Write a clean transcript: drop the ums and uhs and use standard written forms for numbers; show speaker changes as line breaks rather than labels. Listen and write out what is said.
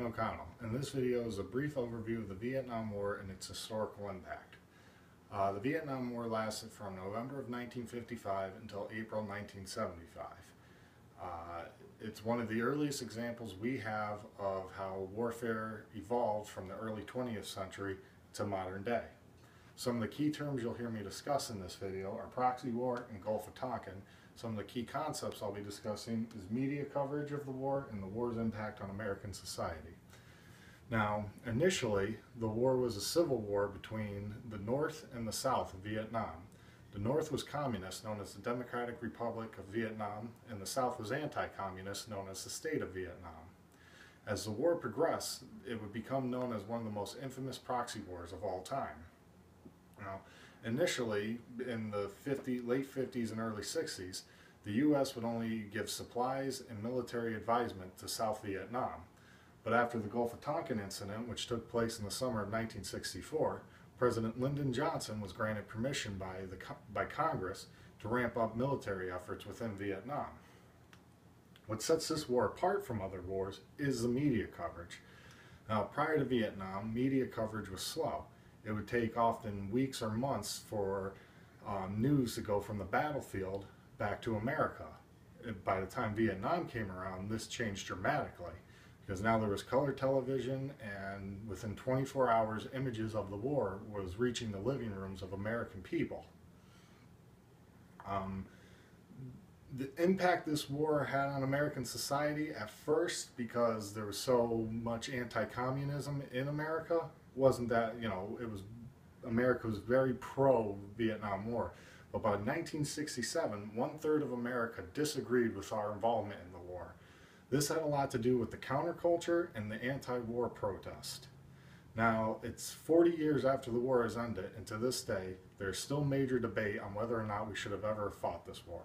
O'Connell, and this video is a brief overview of the Vietnam War and its historical impact. The Vietnam War lasted from November of 1955 until April 1975. It's one of the earliest examples we have of how warfare evolved from the early 20th century to modern day. Some of the key terms you'll hear me discuss in this video are proxy war and Gulf of Tonkin. Some of the key concepts I'll be discussing is media coverage of the war and the war's impact on American society. Now, initially, the war was a civil war between the North and the South of Vietnam. The North was communist, known as the Democratic Republic of Vietnam, and the South was anti-communist, known as the State of Vietnam. As the war progressed, it would become known as one of the most infamous proxy wars of all time. Now, initially, in the late 50s and early 60s, the U.S. would only give supplies and military advisement to South Vietnam. But after the Gulf of Tonkin incident, which took place in the summer of 1964, President Lyndon Johnson was granted permission by Congress to ramp up military efforts within Vietnam. What sets this war apart from other wars is the media coverage. Now, prior to Vietnam, media coverage was slow. It would take often weeks or months for news to go from the battlefield back to America. By the time Vietnam came around, this changed dramatically, because now there was color television, and within 24 hours, images of the war was reaching the living rooms of American people. The impact this war had on American society at first, because there was so much anti-communism in America, wasn't that, America was very pro-Vietnam War. But by 1967, 1/3 of America disagreed with our involvement in the war. This had a lot to do with the counterculture and the anti-war protest. Now, it's 40 years after the war has ended, and to this day, there's still major debate on whether or not we should have ever fought this war.